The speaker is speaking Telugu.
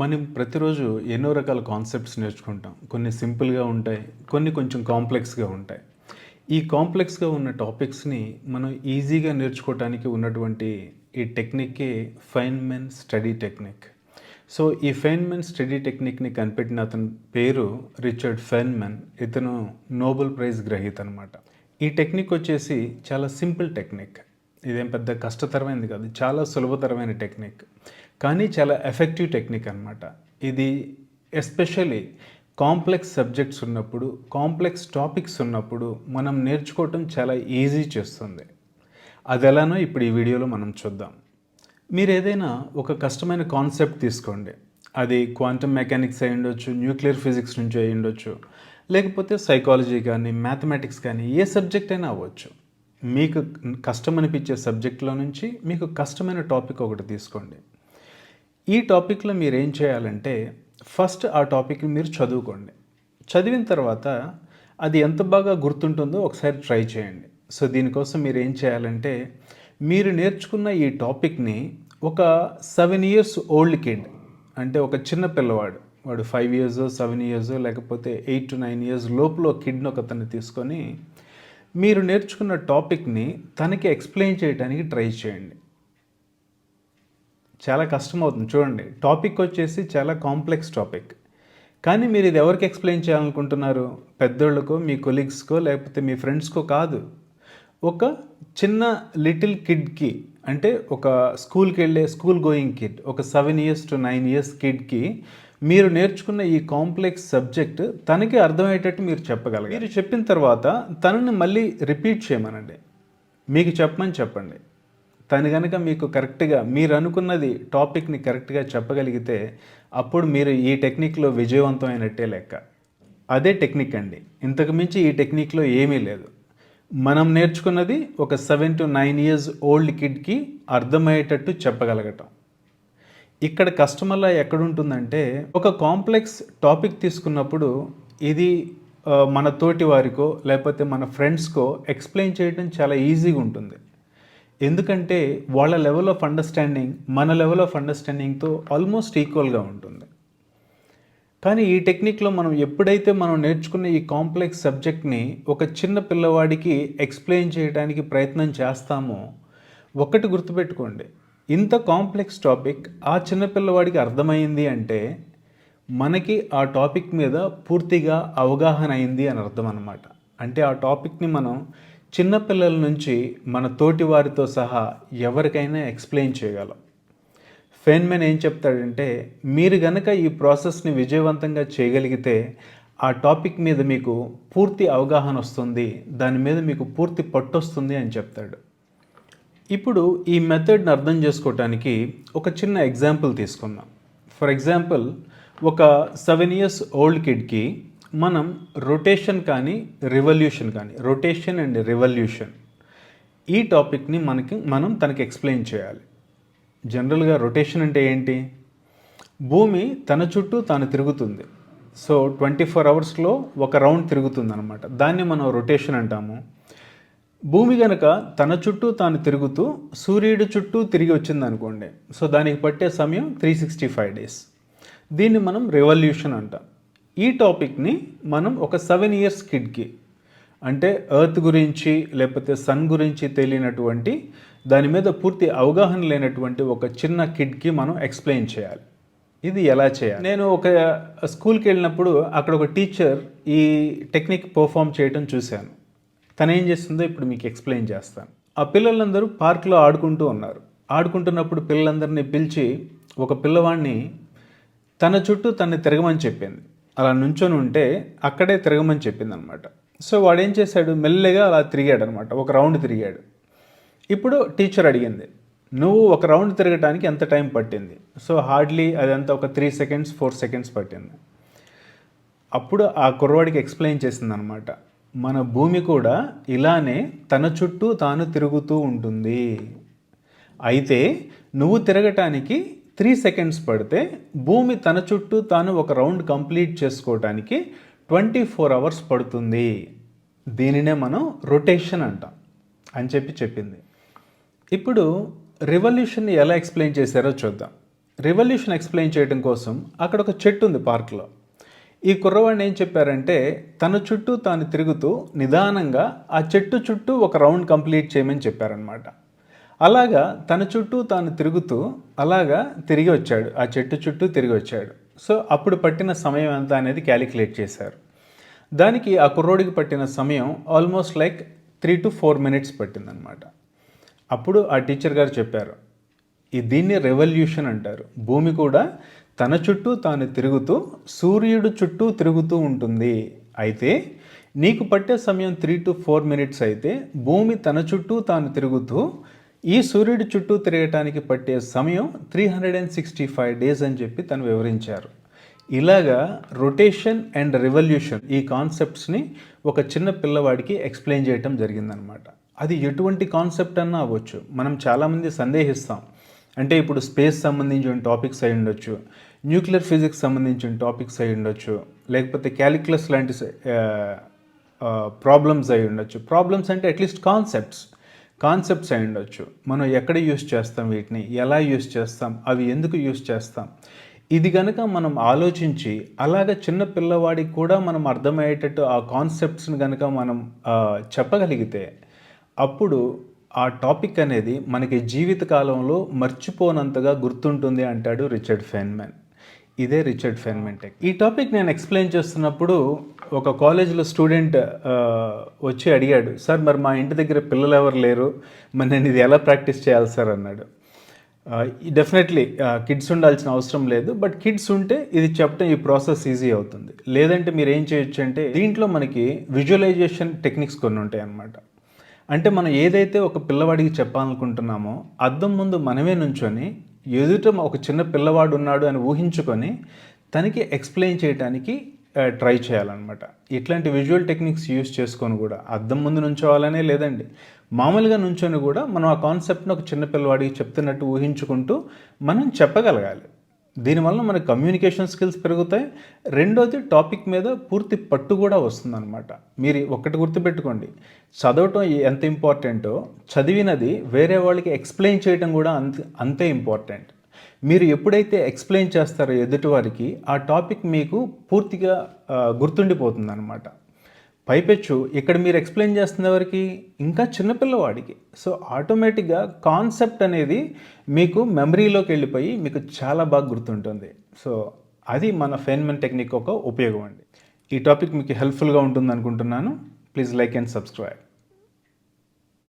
మనం ప్రతిరోజు ఎన్నో రకాల కాన్సెప్ట్స్ నేర్చుకుంటాం. కొన్ని సింపుల్‌గా ఉంటాయి. కొన్ని కొంచెం కాంప్లెక్స్‌గా ఉంటాయి. ఈ కాంప్లెక్స్‌గా ఉన్న టాపిక్స్‌ని మనం ఈజీగా నేర్చుకోవటానికి ఉన్నటువంటి ఈ టెక్నిక్కే ఫెయిన్‌మన్ స్టడీ టెక్నిక్. సో, ఈ ఫెయిన్‌మన్ స్టడీ టెక్నిక్‌ని కనిపెట్టిన అతని పేరు రిచర్డ్ ఫెయిన్‌మన్. ఇతను నోబెల్ ప్రైజ్ గ్రహీత అనమాట. ఈ టెక్నిక్ వచ్చేసి చాలా సింపుల్ టెక్నిక్. ఇదేం పెద్ద కష్టతరమైనది కాదు. చాలా సులభతరమైన టెక్నిక్. కానీ చాలా ఎఫెక్టివ్ టెక్నిక్ అనమాట. ఇది ఎస్పెషల్లీ కాంప్లెక్స్ సబ్జెక్ట్స్ ఉన్నప్పుడు, కాంప్లెక్స్ టాపిక్స్ ఉన్నప్పుడు మనం నేర్చుకోవటం చాలా ఈజీ చేస్తుంది. అది ఎలానో ఇప్పుడు ఈ వీడియోలో మనం చూద్దాం. మీరు ఏదైనా ఒక కష్టమైన కాన్సెప్ట్ తీసుకోండి. అది క్వాంటమ్ మెకానిక్స్ అయి ఉండొచ్చు, న్యూక్లియర్ ఫిజిక్స్ నుంచి అయి ఉండొచ్చు, లేకపోతే సైకాలజీ కానీ, మ్యాథమెటిక్స్ కానీ, ఏ సబ్జెక్ట్ అయినా అవ్వచ్చు. మీకు కష్టం అనిపించే సబ్జెక్ట్లో నుంచి మీకు కష్టమైన టాపిక్ ఒకటి తీసుకోండి. ఈ టాపిక్లో మీరు ఏం చేయాలంటే ఫస్ట్ ఆ టాపిక్ని మీరు చదువుకోండి. చదివిన తర్వాత అది ఎంత బాగా గుర్తుంటుందో ఒకసారి ట్రై చేయండి. సో దీనికోసం మీరు ఏం చేయాలంటే మీరు నేర్చుకున్న ఈ టాపిక్ని ఒక 7 ఇయర్స్ ఓల్డ్ కిడ్, అంటే ఒక చిన్న పిల్లవాడు, వాడు 5 ఇయర్స్ 7 ఇయర్స్ లేకపోతే 8 to 9 ఇయర్స్ లోపల కిడ్ని ఒకతన్ని తీసుకొని మీరు నేర్చుకున్న టాపిక్ని తనకి ఎక్స్ప్లెయిన్ చేయడానికి ట్రై చేయండి. చాలా కష్టమవుతుంది చూడండి. టాపిక్ వచ్చేసి చాలా కాంప్లెక్స్ టాపిక్. కానీ మీరు ఇది ఎవరికి ఎక్స్ప్లెయిన్ చేయాలనుకుంటున్నారు? పెద్దోళ్ళకో, మీ కొలీగ్స్కో, లేకపోతే మీ ఫ్రెండ్స్కో కాదు. ఒక చిన్న లిటిల్ కిడ్కి, అంటే ఒక స్కూల్కి వెళ్ళే స్కూల్ గోయింగ్ కిడ్, ఒక 7 ఇయర్స్ to 9 ఇయర్స్ కిడ్కి మీరు నేర్చుకున్న ఈ కాంప్లెక్స్ సబ్జెక్ట్ తనకి అర్థమయ్యేటట్టు మీరు చెప్పగలగాలి. మీరు చెప్పిన తర్వాత తనని మళ్ళీ రిపీట్ చేయమనండి. మీకు చెప్పమని చెప్పండి. తను కనుక మీకు కరెక్ట్గా మీరు అనుకున్నది టాపిక్ని కరెక్ట్గా చెప్పగలిగితే అప్పుడు మీరు ఈ టెక్నిక్లో విజయవంతమైనట్టే లెక్క. అదే టెక్నిక్ అండి. ఇంతకు మించి ఈ టెక్నిక్లో ఏమీ లేదు. మనం నేర్చుకున్నది ఒక 7 to 9 ఇయర్స్ ఓల్డ్ కిడ్కి అర్థమయ్యేటట్టు చెప్పగలగటం. ఇక్కడ కష్టమల్లా ఎక్కడుంటుందంటే ఒక కాంప్లెక్స్ టాపిక్ తీసుకున్నప్పుడు ఇది మన తోటి వారికో లేకపోతే మన ఫ్రెండ్స్కో ఎక్స్ప్లెయిన్ చేయడం చాలా ఈజీగా ఉంటుంది. ఎందుకంటే వాళ్ళ లెవెల్ ఆఫ్ అండర్స్టాండింగ్ మన లెవెల్ ఆఫ్ అండర్స్టాండింగ్తో ఆల్మోస్ట్ ఈక్వల్గా ఉంటుంది. కానీ ఈ టెక్నిక్లో మనం ఎప్పుడైతే మనం నేర్చుకున్న ఈ కాంప్లెక్స్ సబ్జెక్ట్ని ఒక చిన్న పిల్లవాడికి ఎక్స్ప్లెయిన్ చేయడానికి ప్రయత్నం చేస్తామో, ఒకటి గుర్తుపెట్టుకోండి, ఇంత కాంప్లెక్స్ టాపిక్ ఆ చిన్న పిల్లవాడికి అర్థమైంది అంటే మనకి ఆ టాపిక్ మీద పూర్తిగా అవగాహన అయింది అని అర్థం అన్నమాట. అంటే ఆ టాపిక్ని మనం చిన్నపిల్లల నుంచి మన తోటి వారితో సహా ఎవరికైనా ఎక్స్ప్లెయిన్ చేయగలం. ఫెయిన్‌మన్ ఏం చెప్తాడంటే మీరు గనక ఈ ప్రాసెస్ని విజయవంతంగా చేయగలిగితే ఆ టాపిక్ మీద మీకు పూర్తి అవగాహన వస్తుంది, దాని మీద మీకు పూర్తి పట్టు వస్తుంది అని చెప్తాడు. ఇప్పుడు ఈ మెథడ్ని అర్థం చేసుకోవటానికి ఒక చిన్న ఎగ్జాంపుల్ తీసుకుందాం. ఫర్ ఎగ్జాంపుల్, ఒక 7 ఇయర్స్ ఓల్డ్ కిడ్కి మనం రొటేషన్ కానీ రివల్యూషన్ కానీ, రొటేషన్ అండ్ రివల్యూషన్, ఈ టాపిక్ని మనం తనకి ఎక్స్ప్లెయిన్ చేయాలి. జనరల్గా రొటేషన్ అంటే ఏంటి? భూమి తన చుట్టూ తాను తిరుగుతుంది. సో 24 అవర్స్లో ఒక రౌండ్ తిరుగుతుంది అనమాట. దాన్ని మనం రొటేషన్ అంటాము. భూమి కనుక తన చుట్టూ తాను తిరుగుతూ సూర్యుడి చుట్టూ తిరిగి వచ్చింది అనుకోండి, సో దానికి పట్టే సమయం 365 డేస్. దీన్ని మనం రివల్యూషన్ అంటాం. ఈ టాపిక్ని మనం ఒక 7 ఇయర్స్ కిడ్కి, అంటే ఎర్త్ గురించి లేకపోతే సన్ గురించి తెలియనటువంటి, దాని మీద పూర్తి అవగాహన లేనటువంటి ఒక చిన్న కిడ్కి మనం ఎక్స్ప్లెయిన్ చేయాలి. ఇది ఎలా చేయాలి? నేను ఒక స్కూల్కి వెళ్ళినప్పుడు అక్కడ ఒక టీచర్ ఈ టెక్నిక్ పర్ఫామ్ చేయడం చూశాను. తను ఏం చేస్తుందో ఇప్పుడు మీకు ఎక్స్ప్లెయిన్ చేస్తాను. ఆ పిల్లలందరూ పార్క్లో ఆడుకుంటూ ఉన్నారు. ఆడుకుంటున్నప్పుడు పిల్లలందరినీ పిలిచి ఒక పిల్లవాడిని తన చుట్టూ తన్ని తిరగమని చెప్పింది. అలా నుంచొని ఉంటే అక్కడే తిరగమని చెప్పింది అనమాట. సో వాడు ఏం చేశాడు, మెల్లగా అలా తిరిగాడు అనమాట, ఒక రౌండ్ తిరిగాడు. ఇప్పుడు టీచర్ అడిగింది, నువ్వు ఒక రౌండ్ తిరగడానికి ఎంత టైం పట్టింది? సో హార్డ్లీ అదంతా ఒక 3 seconds 4 seconds పట్టింది. అప్పుడు ఆ కుర్రవాడికి ఎక్స్ప్లెయిన్ చేసింది అనమాట, మన భూమి కూడా ఇలానే తన చుట్టూ తాను తిరుగుతూ ఉంటుంది. అయితే నువ్వు తిరగటానికి 3 seconds పడితే భూమి తన చుట్టూ తాను ఒక రౌండ్ కంప్లీట్ చేసుకోవటానికి 24 hours పడుతుంది. దీనినే మనం రొటేషన్ అంటాం అని చెప్పింది. ఇప్పుడు రివల్యూషన్ని ఎలా ఎక్స్ప్లెయిన్ చేశారో చూద్దాం. రెవల్యూషన్ ఎక్స్ప్లెయిన్ చేయడం కోసం అక్కడ ఒక చెట్టు ఉంది పార్క్లో. ఈ కుర్రవాడిని ఏం చెప్పారంటే తన చుట్టూ తాను తిరుగుతూ నిదానంగా ఆ చెట్టు చుట్టూ ఒక రౌండ్ కంప్లీట్ చేయమని చెప్పారనమాట. అలాగా తన చుట్టూ తాను తిరుగుతూ అలాగా తిరిగి వచ్చాడు, ఆ చెట్టు చుట్టూ తిరిగి వచ్చాడు. సో అప్పుడు పట్టిన సమయం ఎంత అనేది క్యాలిక్యులేట్ చేశారు. దానికి ఆ కుర్రోడికి పట్టిన సమయం ఆల్మోస్ట్ లైక్ 3 to 4 minutes పట్టిందనమాట. అప్పుడు ఆ టీచర్ గారు చెప్పారు, దీన్ని రెవల్యూషన్ అంటారు. భూమి కూడా తన చుట్టూ తాను తిరుగుతూ సూర్యుడు చుట్టూ తిరుగుతూ ఉంటుంది. అయితే నీకు పట్టే సమయం 3 to 4 minutes అయితే భూమి తన చుట్టూ తాను తిరుగుతూ ఈ సూర్యుడి చుట్టూ తిరగటానికి పట్టే సమయం 365 days అని చెప్పి తను వివరించారు. ఇలాగా రొటేషన్ అండ్ రెవల్యూషన్ ఈ కాన్సెప్ట్స్ని ఒక చిన్న పిల్లవాడికి ఎక్స్ప్లెయిన్ చేయటం జరిగిందనమాట. అది ఎటువంటి కాన్సెప్ట్ అన్నా అవ్వచ్చు. మనం చాలామంది సందేహిస్తాం, అంటే ఇప్పుడు స్పేస్ సంబంధించిన టాపిక్స్ అయి ఉండొచ్చు, న్యూక్లియర్ ఫిజిక్స్ సంబంధించిన టాపిక్స్ అయి ఉండొచ్చు, లేకపోతే క్యాలిక్యులస్ లాంటి ప్రాబ్లమ్స్ అయి ఉండొచ్చు. ప్రాబ్లమ్స్ అంటే అట్లీస్ట్ కాన్సెప్ట్స్ అయి ఉండొచ్చు. మనం ఎక్కడ యూస్ చేస్తాం, వీటిని ఎలా యూస్ చేస్తాం, అవి ఎందుకు యూస్ చేస్తాం, ఇది కనుక మనం ఆలోచించి అలాగ చిన్న పిల్లవాడికి కూడా మనం అర్థమయ్యేటట్టు ఆ కాన్సెప్ట్స్ని కనుక మనం చెప్పగలిగితే అప్పుడు ఆ టాపిక్ అనేది మనకి జీవితకాలంలో మర్చిపోనంతగా గుర్తుంటుంది అంటాడు రిచర్డ్ ఫెన్మెన్. ఇదే రిచర్డ్ ఫెన్మెన్ టెక్. ఈ టాపిక్ నేను ఎక్స్ప్లెయిన్ చేస్తున్నప్పుడు ఒక కాలేజీలో స్టూడెంట్ వచ్చి అడిగాడు, సార్ మరి మా ఇంటి దగ్గర పిల్లలు ఎవరు లేరు, మరి నేను ఇది ఎలా ప్రాక్టీస్ చేయాలి సార్ అన్నాడు. డెఫినెట్లీ కిడ్స్ ఉండాల్సిన అవసరం లేదు, బట్ కిడ్స్ ఉంటే ఇది చెప్పడం ఈ ప్రాసెస్ ఈజీ అవుతుంది. లేదంటే మీరు ఏం చేయొచ్చు అంటే దీంట్లో మనకి విజువలైజేషన్ టెక్నిక్స్ కొన్ని ఉంటాయి అన్నమాట. అంటే మనం ఏదైతే ఒక పిల్లవాడికి చెప్పాలనుకుంటున్నామో అద్దం ముందు మనమే నుంచొని ఎదుట ఒక చిన్న పిల్లవాడు ఉన్నాడు అని ఊహించుకొని తనకి ఎక్స్ప్లెయిన్ చేయడానికి ట్రై చేయాలన్నమాట. ఇట్లాంటి విజువల్ టెక్నిక్స్ యూస్ చేసుకొని కూడా అద్దం ముందు నుంచోవాలనే లేదండి, మామూలుగా నుంచొని కూడా మనం ఆ కాన్సెప్ట్ని ఒక చిన్న పిల్లవాడికి చెప్తున్నట్టు ఊహించుకుంటూ మనం చెప్పగలగాలి. దీనివల్ల మన కమ్యూనికేషన్ స్కిల్స్ పెరుగుతాయి. రెండోది టాపిక్ మీద పూర్తి పట్టు కూడా వస్తుందన్నమాట. మీరు ఒకటి గుర్తుపెట్టుకోండి, చదవటం ఎంత ఇంపార్టెంటో చదివినది వేరే వాళ్ళకి ఎక్స్ప్లెయిన్ చేయడం కూడా అంతే ఇంపార్టెంట్. మీరు ఎప్పుడైతే ఎక్స్ప్లెయిన్ చేస్తారో ఎదుటివారికి ఆ టాపిక్ మీకు పూర్తిగా గుర్తుండిపోతుందన్నమాట. పైపెచ్చు ఇక్కడ మీరు ఎక్స్ప్లెయిన్ చేస్తున్న వారికి ఇంకా చిన్నపిల్లవాడికి, సో ఆటోమేటిక్గా కాన్సెప్ట్ అనేది మీకు మెమరీలోకి వెళ్ళిపోయి మీకు చాలా బాగా గుర్తుంటుంది. సో అది మన ఫెన్మెన్ టెక్నిక్ ఒక ఉపయోగం అండి. ఈ టాపిక్ మీకు హెల్ప్ఫుల్గా ఉంటుంది అనుకుంటున్నాను. Please like and subscribe.